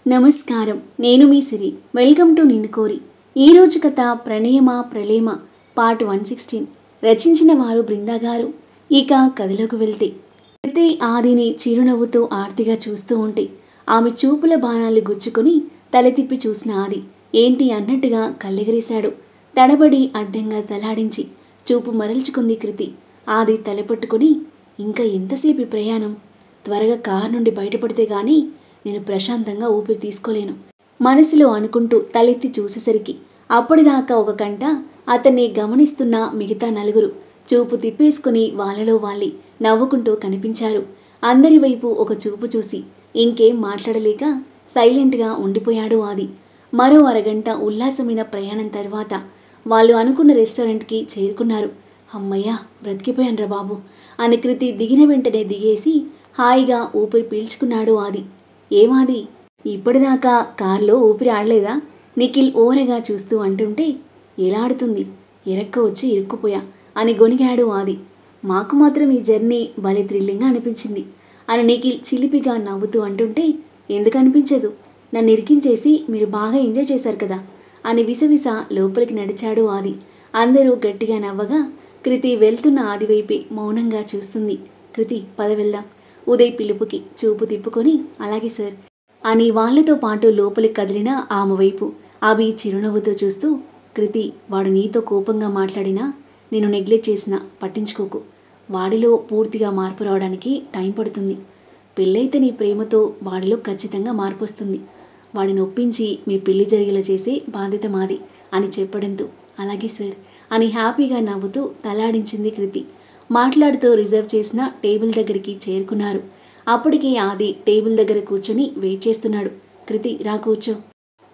నమస్కారం. నేను మీ సిరి. Welcome to నిన్ను కోరి. ఈరోజు కథ ప్రణయమ ప్రళయమ పార్ట్ 116. రచించిన వారు బృందా గారు. ఇక కథలోకి వెళ్తే ప్రతి ఆదిని చిరునవ్వుతో ఆర్తిగా చూస్తూ ఉంటే ఆమె చూపుల బాణాలు గుచ్చుకొని తల తిప్పి చూసిన ఆది ఏంటి అన్నట్టుగా కళ్ళెగరేశాడు. తడబడి అడ్డంగా తలాడించి చూపు మరల్చుకుంది కృతి. ఆది తలపట్టుకుని ఇంకా ఎంతసేపు ప్రయాణం? త్వరగా కారు నుండి బయటపడితే గానీ నేను ప్రశాంతంగా ఊపిరి తీసుకోలేను మనసులో అనుకుంటూ తలెత్తి చూసేసరికి అప్పటిదాకా ఒక కంట అతన్ని గమనిస్తున్న మిగతా నలుగురు చూపు తిప్పేసుకుని వాళ్ళలో వాళ్ళి నవ్వుకుంటూ కనిపించారు. అందరి వైపు ఒక చూపు చూసి ఇంకేం మాట్లాడలేక సైలెంట్గా ఉండిపోయాడు ఆది. మరో అరగంట ఉల్లాసమైన ప్రయాణం తర్వాత వాళ్ళు అనుకున్న రెస్టారెంట్కి చేరుకున్నారు. అమ్మయ్యా, బ్రతికిపోయాన్రా బాబు అని కృతి దిగిన వెంటనే దిగేసి హాయిగా ఊపిరి పీల్చుకున్నాడు ఆది. ఏమాది, ఇప్పటిదాకా కార్లో ఊపిరి ఆడలేదా? నిఖిల్ ఓరగా చూస్తూ అంటుంటే ఎలా ఆడుతుంది, ఎరక్క వచ్చి ఇరుక్కుపోయా అని గొనిగాడు ఆది. మాకు మాత్రం ఈ జర్నీ భలే థ్రిల్లింగ్గా అనిపించింది అని నిఖిల్ చిలిపిగా నవ్వుతూ అంటుంటే ఎందుకు అనిపించదు, నన్ను ఇరికించేసి మీరు బాగా ఎంజాయ్ చేశారు కదా అని విసవిస లోపలికి నడిచాడు ఆది. అందరూ గట్టిగా నవ్వగా కృతి వెళ్తున్న ఆది వైపే మౌనంగా చూస్తుంది. కృతి, పద వెళ్దాం. ఉదయ్ పిలుపుకి చూపు తిప్పుకొని అలాగే సార్ అని వాళ్లతో పాటు లోపలికి కదిలిన ఆమె వైపు అభి చిరునవ్వుతో చూస్తూ, కృతి, వాడు నీతో కోపంగా మాట్లాడినా నేను నెగ్లెక్ట్ చేసినా పట్టించుకోకు. వాడిలో పూర్తిగా మార్పు రావడానికి టైం పడుతుంది. పెళ్ళైతే నీ ప్రేమతో వాడిలో ఖచ్చితంగా మార్పు వస్తుంది. వాడిని ఒప్పించి మీ పెళ్లి జరిగేలా చేసే బాధ్యత మాది అని చెప్పడంతో అలాగే సార్ అని హ్యాపీగా నవ్వుతూ తలాడించింది కృతి. మాట్లాడుతూ రిజర్వ్ చేసిన టేబుల్ దగ్గరికి చేరుకున్నారు. అప్పటికే ఆది టేబుల్ దగ్గర కూర్చొని వెయిట్ చేస్తున్నాడు. కృతి, రా కూర్చో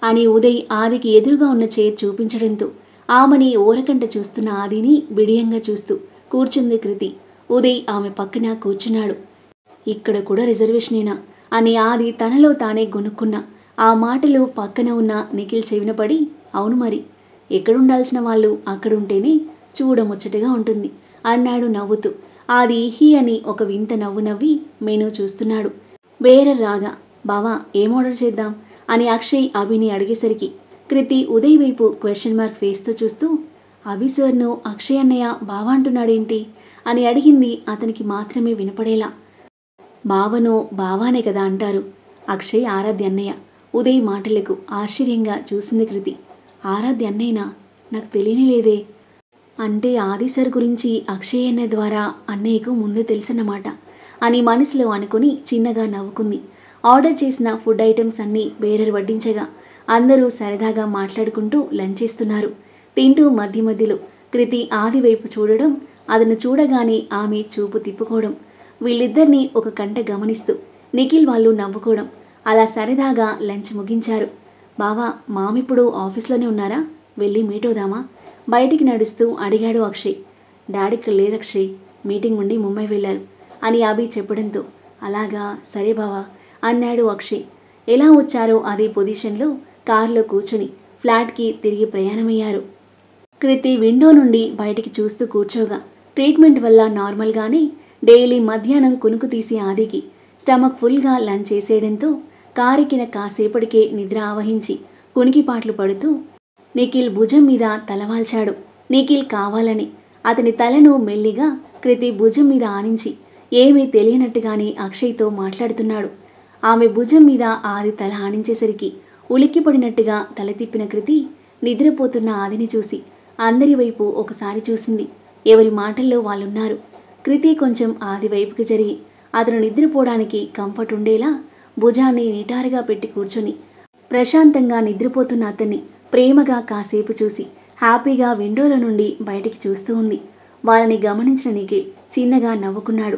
అని ఉదయ్ ఆదికి ఎదురుగా ఉన్న చైర్ చూపించడంతో ఆమెని ఓరకంట చూస్తున్న ఆదిని బిడియంగా చూస్తూ కూర్చుంది కృతి. ఉదయ్ ఆమె పక్కన కూర్చున్నాడు. ఇక్కడ కూడా రిజర్వేషనేనా అని ఆది తనలో తానే గొనుక్కున్నా. ఆ మాటలు పక్కన ఉన్న నిఖిల్ చెవిన పడి అవును మరి, ఎక్కడుండాల్సిన వాళ్ళు అక్కడుంటేనే చూడముచ్చటగా ఉంటుంది అన్నాడు నవ్వుతూ. ఆది హీ అని ఒక వింత నవ్వు నవ్వి మెనూ చూస్తున్నాడు. వేరే రాగా బావా ఏం ఆర్డర్ చేద్దాం అని అక్షయ్ అభిని అడిగేసరికి కృతి ఉదయ్ వైపు క్వశ్చన్ మార్క్ ఫేస్తో చూస్తూ అభి సార్ను అక్షయ్ అన్నయ్య బావా అంటున్నాడేంటి అని అడిగింది అతనికి మాత్రమే వినపడేలా. బావను బావానే కదా అంటారు, అక్షయ్ ఆరాధ్య అన్నయ్య. ఉదయ్ మాటలకు ఆశ్చర్యంగా చూసింది కృతి. ఆరాధ్య అన్నయ్యనా? నాకు తెలియలేదే. అంటే ఆది సార్ గురించి అక్షయ్ అన్న ద్వారా అన్నయ్యకు ముందే తెలుసన్నమాట అని మనసులో అనుకుని చిన్నగా నవ్వుకుంది. ఆర్డర్ చేసిన ఫుడ్ ఐటమ్స్ అన్నీ బేరర్ వడ్డించగా అందరూ సరదాగా మాట్లాడుకుంటూ లంచ్ చేస్తున్నారు. తింటూ మధ్య మధ్యలో కృతి ఆది వైపు చూడడం, అతను చూడగానే ఆమె చూపు తిప్పుకోవడం, వీళ్ళిద్దరినీ ఒక కంట గమనిస్తూ నిఖిల్ వాళ్ళు నవ్వుకోవడం, అలా సరదాగా లంచ్ ముగించారు. బావా, మామిప్పుడు ఆఫీస్లోనే ఉన్నారా? వెళ్ళి మీట్ అవుదామా బయటికి నడుస్తూ అడిగాడు అక్షయ్. డాడీకి లేరు అక్షయ్, మీటింగ్ ఉండి ముంబై వెళ్ళారు అని అభి చెప్పడంతో అలాగా, సరే బావా అన్నాడు అక్షయ్. ఎలా వచ్చారో అదే పొజిషన్లో కారులో కూర్చొని ఫ్లాట్కి తిరిగి ప్రయాణమయ్యారు. కృతి విండో నుండి బయటికి చూస్తూ కూర్చోగా ట్రీట్మెంట్ వల్ల నార్మల్గానే డైలీ మధ్యాహ్నం కునుకు తీసి ఆదికి స్టమక్ ఫుల్గా లంచ్ చేసేయడంతో కారెక్కిన కాసేపటికే నిద్ర ఆవహించి కునికిపాట్లు పడుతూ నిఖిల్ భుజం మీద తలవాల్చాడు. నిఖిల్ కావాలని అతని తలను మెల్లిగా కృతి భుజం మీద ఆనించి ఏమీ తెలియనట్టుగానే అక్షయ్తో మాట్లాడుతున్నాడు. ఆమె భుజం మీద ఆది తల ఆనించేసరికి ఉలిక్కిపడినట్టుగా తల తిప్పిన కృతి నిద్రపోతున్న ఆదిని చూసి అందరి వైపు ఒకసారి చూసింది. ఎవరి మాటల్లో వాళ్ళున్నారు. కృతి కొంచెం ఆది వైపుకి జరిగి అతను నిద్రపోవడానికి కంఫర్ట్ ఉండేలా భుజాన్ని నిటారుగా పెట్టి కూర్చొని ప్రశాంతంగా నిద్రపోతున్న అతన్ని ప్రేమగా కాసేపు చూసి హ్యాపీగా విండోల నుండి బయటికి చూస్తూ ఉంది. వాళ్ళని గమనించిన నిఖిల్ చిన్నగా నవ్వుకున్నాడు.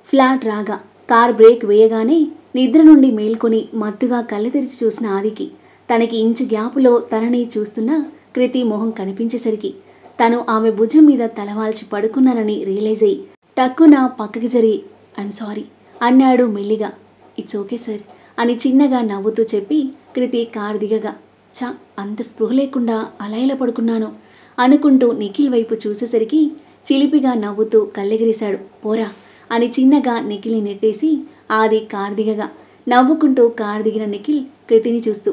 ఫ్లాట్ రాగా కార్ బ్రేక్ వేయగానే నిద్ర నుండి మేల్కొని మత్తుగా కళ్ళు తెరిచి చూసిన ఆదికి తనకి ఇంచు గ్యాపులో తనని చూస్తున్న కృతి మొహం కనిపించేసరికి తను ఆమె భుజం మీద తలవాల్చి పడుకున్నానని రియలైజ్ అయ్యి టక్కున పక్కకి జరిగి ఐఎమ్ సారీ అన్నాడు మెల్లిగా. ఇట్స్ ఓకే సార్ అని చిన్నగా నవ్వుతూ చెప్పి కృతి కారు దిగగా చా, అంత స్పృహ లేకుండా అలా ఇలా పడుకున్నాను అనుకుంటూ నిఖిల్ వైపు చూసేసరికి చిలిపిగా నవ్వుతూ కళ్ళెగిరేశాడు. పోరా అని చిన్నగా నిఖిల్ని నెట్టేసి ఆది కారు దిగగా నవ్వుకుంటూ కారు దిగిన నిఖిల్ కృతిని చూస్తూ,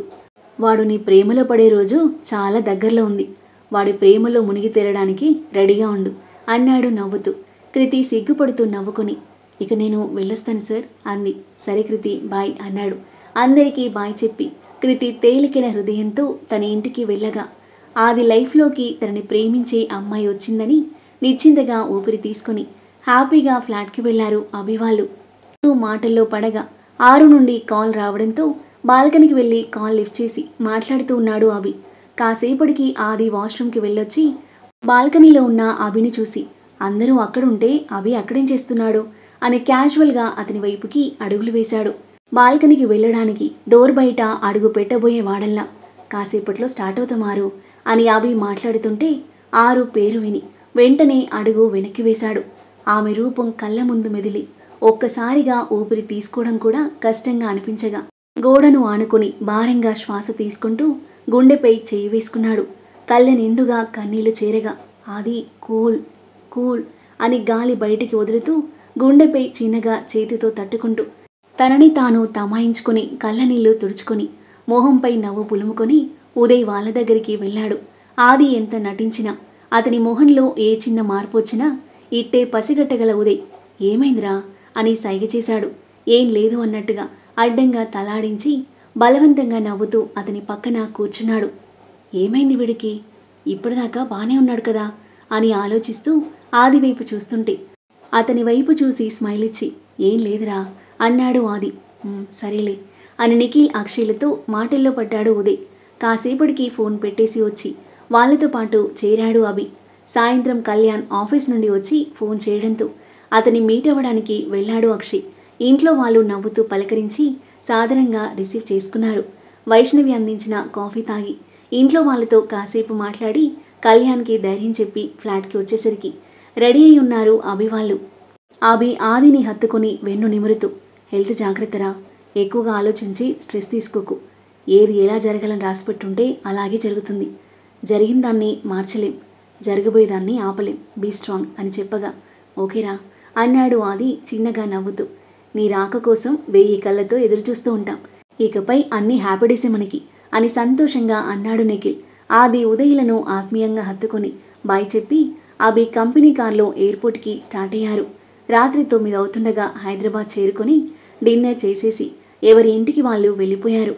వాడు నీ ప్రేమలో పడే రోజు చాలా దగ్గరలో ఉంది. వాడి ప్రేమలో మునిగి తేలడానికి రెడీగా ఉండు అన్నాడు నవ్వుతూ. కృతి సిగ్గుపడుతూ నవ్వుకొని, ఇక నేను వెళ్ళొస్తాను సార్ అంది. సరే కృతి బాయ్ అన్నాడు. అందరికీ బాయ్ చెప్పి కృతి తేలికైన హృదయంతో తన ఇంటికి వెళ్ళగా ఆది లైఫ్లోకి తనని ప్రేమించే అమ్మాయి వచ్చిందని నిశ్చింతగా ఊపిరి తీసుకొని హ్యాపీగా ఫ్లాట్కి వెళ్లారు అభి వాళ్ళు. మాటల్లో పడగా 6 నుండి కాల్ రావడంతో బాల్కనీకి వెళ్ళి కాల్ లిఫ్ట్ చేసి మాట్లాడుతూ ఉన్నాడు అభి. కాసేపటికి ఆది వాష్రూమ్కి వెళ్ళొచ్చి బాల్కనీలో ఉన్న అభిని చూసి, అందరూ అక్కడుంటే అభి అక్కడేం చేస్తున్నాడు అని క్యాజువల్గా అతని వైపుకి అడుగులు వేశాడు. బాల్కనీకి వెళ్ళడానికి డోర్ బయట అడుగు పెట్టబోయే వాడల్లా, కాసేపట్లో స్టార్ట్ అవుతామారు అని అభి మాట్లాడుతుంటే ఆరు పేరు విని వెంటనే అడుగు వెనక్కి వేశాడు. ఆమె రూపం కళ్ళ ముందు మెదిలి ఒక్కసారిగా ఊపిరి తీసుకోవడం కూడా కష్టంగా అనిపించగా గోడను ఆనుకొని భారంగా శ్వాస తీసుకుంటూ గుండెపై చేయి వేసుకున్నాడు. కళ్ళ నిండుగా కన్నీళ్లు చేరగా ఆది కూల్ కూల్ అని గాలి బయటికి వదులుతూ గుండెపై చిన్నగా చేతితో తట్టుకుంటూ తనని తాను తమాయించుకుని కళ్ళ నీళ్లు తుడుచుకొని మొహంపై నవ్వు పులుముకొని ఉదయ్ వాళ్ళ దగ్గరికి వెళ్ళాడు. ఆది ఎంత నటించినా అతని మొహంలో ఏ చిన్న మార్పు వచ్చినా ఇట్టే పసిగట్టగల ఉదయ్ ఏమైందిరా అని సైగ చేశాడు. ఏం లేదు అన్నట్టుగా అడ్డంగా తలాడించి బలవంతంగా నవ్వుతూ అతని పక్కన కూర్చున్నాడు. ఏమైంది వీడికి, ఇప్పటిదాకా బానే ఉన్నాడు కదా అని ఆలోచిస్తూ ఆది వైపు చూస్తుంటే అతని వైపు చూసి స్మైల్ ఇచ్చి ఏం లేదురా అన్నాడు ఆది. సరేలే అని నిఖిల్ అక్షయ్లతో మాటల్లో పడ్డాడు ఉదయ్. కాసేపటికి ఫోన్ పెట్టేసి వచ్చి వాళ్ళతో పాటు చేరాడు అభి. సాయంత్రం కళ్యాణ్ ఆఫీస్ నుండి వచ్చి ఫోన్ చేయడంతో అతని మీట్ అవ్వడానికి వెళ్ళాడు అక్షయ్. ఇంట్లో వాళ్ళు నవ్వుతూ పలకరించి సాదరంగా రిసీవ్ చేసుకున్నారు. వైష్ణవి అందించిన కాఫీ తాగి ఇంట్లో వాళ్ళతో కాసేపు మాట్లాడి కళ్యాణ్కి ధైర్యం చెప్పి ఫ్లాట్కి వచ్చేసరికి రెడీ అయి ఉన్నారు అభి వాళ్ళు. అభి ఆదిని హత్తుకొని వెన్ను నిమురుతూ, హెల్త్ జాగ్రత్తరా, ఎక్కువగా ఆలోచించి స్ట్రెస్ తీసుకోకు. ఏది ఎలా జరగాలని రాసిపెట్టుంటే అలాగే జరుగుతుంది. జరిగిన దాన్ని మార్చలేం, జరగబోయేదాన్ని ఆపలేం, బీ స్ట్రాంగ్ అని చెప్పగా ఓకేరా అన్నాడు ఆది చిన్నగా నవ్వుతూ. నీ రాక కోసం 1000 కళ్ళతో ఎదురుచూస్తూ ఉంటాం, ఇకపై అన్నీ హ్యాపీడేసే మనకి అని సంతోషంగా అన్నాడు నిఖిల్. ఆది ఉదయ్లను ఆత్మీయంగా హత్తుకొని బాయ్ చెప్పి అభి కంపెనీ కార్లో ఎయిర్పోర్ట్కి స్టార్ట్ అయ్యారు. రాత్రి 9 అవుతుండగా హైదరాబాద్ చేరుకొని డిన్నర్ చేసేసి ఎవరి ఇంటికి వాళ్ళు వెళ్ళిపోయారు.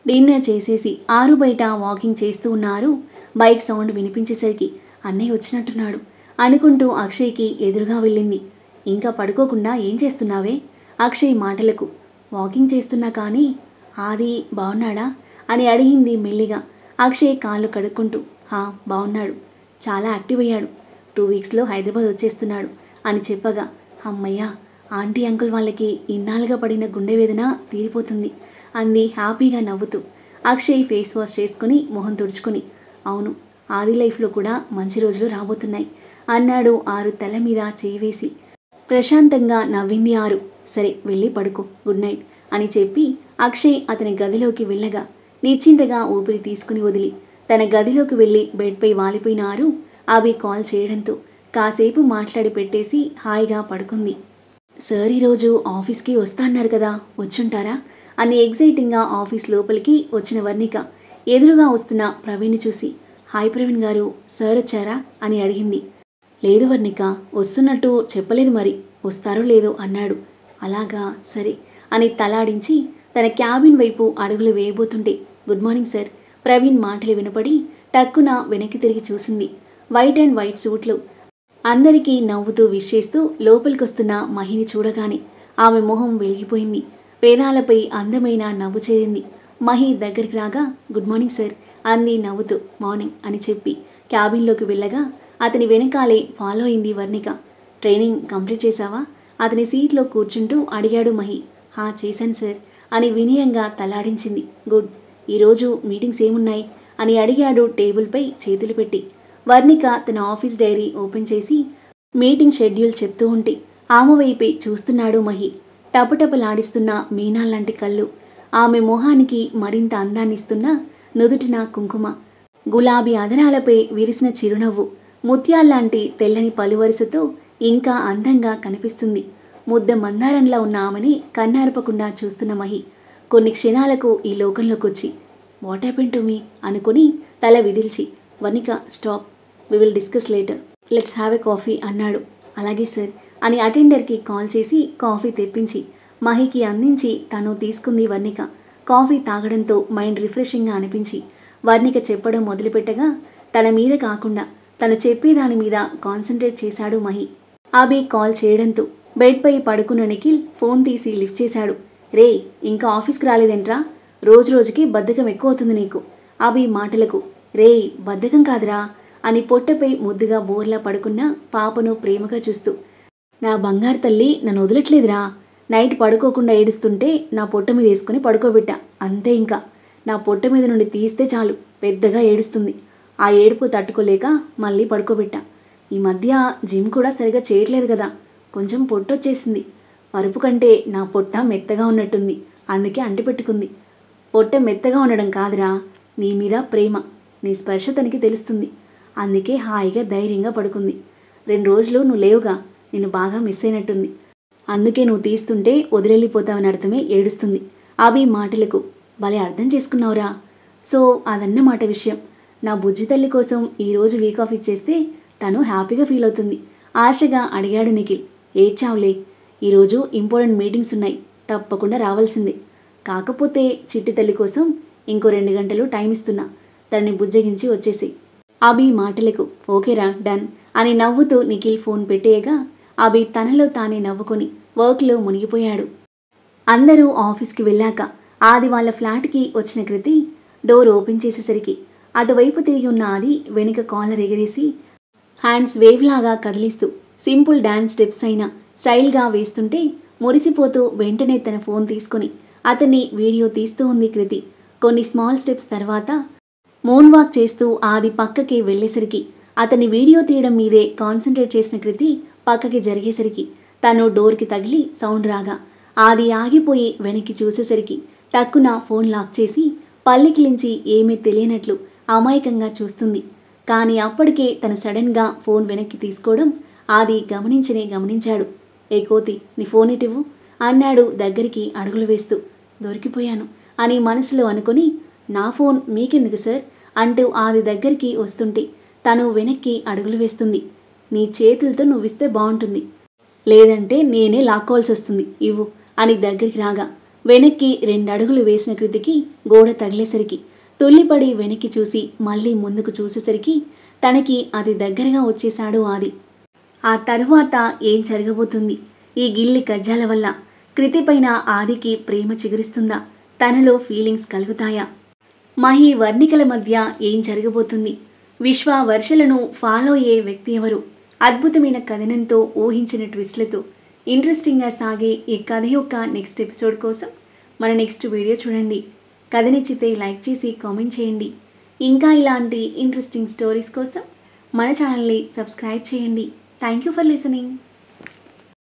డిన్నర్ చేసేసి 6 బయట వాకింగ్ చేస్తూ ఉన్నారు. బైక్ సౌండ్ వినిపించేసరికి అన్నయ్య వచ్చినట్టున్నాడు అనుకుంటూ అక్షయ్కి ఎదురుగా వెళ్ళింది. ఇంకా పడుకోకుండా ఏం చేస్తున్నావే? అక్షయ్ మాటలకు వాకింగ్ చేస్తున్నా కానీ ఆది బాగున్నాడా అని అడిగింది మెల్లిగా. అక్షయ్ కాళ్ళు కడుక్కుంటూ బాగున్నాడు, చాలా యాక్టివ్ అయ్యాడు, 2 వీక్స్లో హైదరాబాద్ వచ్చేస్తున్నాడు అని చెప్పగా అమ్మయ్యా, ఆంటీ అంకుల్ వాళ్ళకి ఇన్నాళ్ళుగా పడిన గుండె వేదన తీరిపోతుంది అంది హ్యాపీగా నవ్వుతూ. అక్షయ్ ఫేస్ వాష్ చేసుకుని మొహం తుడుచుకుని అవును, ఆది లైఫ్లో కూడా మంచి రోజులు రాబోతున్నాయి అన్నాడు. ఆరు తల మీద చేయి వేసి ప్రశాంతంగా నవ్వింది ఆరు. సరే వెళ్ళి పడుకో, గుడ్ నైట్ అని చెప్పి అక్షయ్ అతని గదిలోకి వెళ్ళగా నిశ్చింతగా ఊపిరి తీసుకుని వదిలి తన గదిలోకి వెళ్ళి బెడ్పై వాలిపోయిన ఆరు అభి కాల్ చేయడంతో కాసేపు మాట్లాడి పెట్టేసి హాయిగా పడుకుంది. సార్ ఈరోజు ఆఫీస్కి వస్తా అన్నారు కదా, వచ్చుంటారా అని ఎగ్జైటింగ్గా ఆఫీస్ లోపలికి వచ్చిన వర్ణిక ఎదురుగా వస్తున్న ప్రవీణ్ని చూసి హాయ్ ప్రవీణ్ గారు, సార్ వచ్చారా అని అడిగింది. లేదు వర్ణిక, వస్తున్నట్టు చెప్పలేదు, మరి వస్తారో లేదో అన్నాడు. అలాగా, సరే అని తలాడించి తన క్యాబిన్ వైపు అడుగులు వేయబోతుంటే గుడ్ మార్నింగ్ సార్ ప్రవీణ్ మాటలు వినపడి టక్కున వెనక్కి తిరిగి చూసింది. వైట్ అండ్ వైట్ సూట్లు అందరికీ నవ్వుతూ విష్ చేస్తూ లోపలికొస్తున్న మహిని చూడగానే ఆమె మొహం వెలిగిపోయింది. వేదాలపై అందమైన నవ్వు చేరింది. మహి దగ్గరికి రాగా గుడ్ మార్నింగ్ సార్ అంది నవ్వుతూ. మార్నింగ్ అని చెప్పి క్యాబిన్లోకి వెళ్ళగా అతని వెనకాలే ఫాలో అయింది వర్ణిక. ట్రైనింగ్ కంప్లీట్ చేశావా అతని సీట్లో కూర్చుంటూ అడిగాడు మహి. చేశాను సార్ అని వినయంగా తలాడించింది. గుడ్, ఈరోజు మీటింగ్స్ ఏమున్నాయి అని అడిగాడు టేబుల్పై చేతులు పెట్టి. వర్ణిక తన ఆఫీస్ డైరీ ఓపెన్ చేసి మీటింగ్ షెడ్యూల్ చెప్తూ ఉంటే ఆమె వైపే చూస్తున్నాడు మహి. టపటపలాడిస్తున్న మీనాల్లాంటి కళ్ళు, ఆమె మొహానికి మరింత అందాన్నిస్తున్న నుదుటిన కుంకుమ, గులాబీ అదనాలపై విరిసిన చిరునవ్వు ముత్యాల్లాంటి తెల్లని పలువరుసతో ఇంకా అందంగా కనిపిస్తుంది. ముద్ద మందారంలా ఉన్న ఆమెని కన్నార్పకుండా చూస్తున్న మహి కొన్ని క్షణాలకు ఈ లోకంలోకి వచ్చి వాట్ హ్యాపెన్ టు మీ అనుకుని తల విదిల్చి వనిక stop, we will discuss later, let's have a coffee అన్నాడు. అలాగే సార్ అని అటెండర్కి కాల్ చేసి కాఫీ తెప్పించి మహికి అందించి తను తీసుకుంది వర్ణిక. కాఫీ తాగడంతో మైండ్ రిఫ్రెషింగ్గా అనిపించి వర్ణిక చెప్పడం మొదలుపెట్టగా తన మీద కాకుండా తను చెప్పేదాని మీద కాన్సన్ట్రేట్ చేశాడు మహి. అభి కాల్ చేయడంతో బెడ్పై పడుకున్న నిఖిల్ ఫోన్ తీసి లిఫ్ట్ చేశాడు. రే, ఇంకా ఆఫీస్కి రాలేదేంట్రా? రోజు రోజుకి బద్ధకం ఎక్కువ అవుతుంది నీకు. అభి మాటలకు రే బద్ధకం కాదురా అని పొట్టపై ముద్దుగా బోర్లా పడుకున్న పాపను ప్రేమగా చూస్తూ, నా బంగారు తల్లి నన్ను వదలట్లేదురా. నైట్ పడుకోకుండా ఏడుస్తుంటే నా పొట్ట మీద వేసుకుని పడుకోబెట్టా, అంతే. ఇంకా నా పొట్ట మీద నుండి తీస్తే చాలు పెద్దగా ఏడుస్తుంది. ఆ ఏడుపు తట్టుకోలేక మళ్ళీ పడుకోబెట్టా. ఈ మధ్య జిమ్ కూడా సరిగా చేయట్లేదు కదా, కొంచెం పొట్టొచ్చేసింది. పరుపు కంటే నా పొట్ట మెత్తగా ఉన్నట్టుంది, అందుకే అంటిపెట్టుకుంది. పొట్ట మెత్తగా ఉండడం కాదురా, నీ మీద ప్రేమ, నీ స్పర్శ తనకి తెలుస్తుంది. అందుకే హాయిగా ధైర్యంగా పడుకుంది. 2 రోజులు నువ్వు లేవుగా, నిన్ను బాగా మిస్ అయినట్టుంది. అందుకే నువ్వు తీస్తుంటే వదిలేళ్ళిపోతావని అర్థమే ఏడుస్తుంది. అవి మాటలకు భలే అర్థం చేసుకున్నావురా. సో అదన్నమాట విషయం. నా బుజ్జి తల్లి కోసం ఈరోజు వీక్ ఆఫ్ ఇచ్చేస్తే తను హ్యాపీగా ఫీల్ అవుతుంది ఆశగా అడిగాడు నిఖిల్. ఏడ్చావులే, ఈరోజు ఇంపార్టెంట్ మీటింగ్స్ ఉన్నాయి, తప్పకుండా రావాల్సిందే. కాకపోతే చిట్టి తల్లి కోసం ఇంకో 2 గంటలు టైం ఇస్తున్నా, తనని బుజ్జగించి వచ్చేసి. అభి మాటలకు ఓకేరా డన్ అని నవ్వుతూ నిఖిల్ ఫోన్ పెట్టేయగా అభి తనలో తానే నవ్వుకొని వర్క్లో మునిగిపోయాడు. అందరూ ఆఫీస్కి వెళ్ళాక ఆది వాళ్ళ ఫ్లాట్కి వచ్చిన కృతి డోర్ ఓపెన్ చేసేసరికి అటువైపు తిరిగి ఉన్న ఆది వెనుక కాలర్ ఎగరేసి హ్యాండ్స్ వేవ్ లాగా కదిలిస్తూ సింపుల్ డాన్స్ స్టెప్స్ అయినా స్టైల్గా వేస్తుంటే మురిసిపోతూ వెంటనే తన ఫోన్ తీసుకొని అతన్ని వీడియో తీస్తూ ఉంది కృతి. కొన్ని స్మాల్ స్టెప్స్ తర్వాత మూన్ వాక్ చేస్తూ ఆది పక్కకి వెళ్ళేసరికి అతన్ని వీడియో తీయడం మీదే కాన్సన్ట్రేట్ చేసిన కృతి పక్కకి జరిగేసరికి తను డోర్కి తగిలి సౌండ్ రాగా ఆది ఆగిపోయి వెనక్కి చూసేసరికి టక్కున ఫోన్ లాక్ చేసి పల్లికిలించి ఏమీ తెలియనట్లు అమాయకంగా చూస్తుంది. కానీ అప్పటికే తను సడన్గా ఫోన్ వెనక్కి తీసుకోవడం ఆది గమనించాడు. ఏ కోతి, నీ ఫోన్ ఇటివ్వు అన్నాడు దగ్గరికి అడుగులు వేస్తూ. దొరికిపోయాను అని మనసులో అనుకుని నా ఫోన్ మీకెందుకు సార్ అంటూ ఆది దగ్గరికి వస్తుంటే తను వెనక్కి అడుగులు వేస్తుంది. నీ చేతులతో నువ్విస్తే బాగుంటుంది, లేదంటే నేనే లాక్కోవాల్సి వస్తుంది, ఇవ్వు అని దగ్గరికి రాగా వెనక్కి 2 అడుగులు వేసిన కృతికి గోడ తగిలేసరికి తుల్లిపడి వెనక్కి చూసి మళ్ళీ ముందుకు చూసేసరికి తనకి అది దగ్గరగా వచ్చేశాడు ఆది. ఆ తరువాత ఏం జరగబోతుంది? ఈ గిల్లి కజ్జాల వల్ల కృతిపైన ఆదికి ప్రేమ చిగురిస్తుందా? తనలో ఫీలింగ్స్ కలుగుతాయా? మహి వర్ణికల మధ్య ఏం జరగబోతుంది? విశ్వ వర్షలను ఫాలో అయ్యే వ్యక్తి ఎవరు? అద్భుతమైన కథనంతో ఊహించిన ట్విస్ట్లతో ఇంట్రెస్టింగ్గా సాగే ఈ కథ యొక్క నెక్స్ట్ ఎపిసోడ్ కోసం మన నెక్స్ట్ వీడియో చూడండి. కథ నచ్చితే లైక్ చేసి కామెంట్ చేయండి. ఇంకా ఇలాంటి ఇంట్రెస్టింగ్ స్టోరీస్ కోసం మన ఛానల్ని సబ్స్క్రైబ్ చేయండి. Thank you for listening.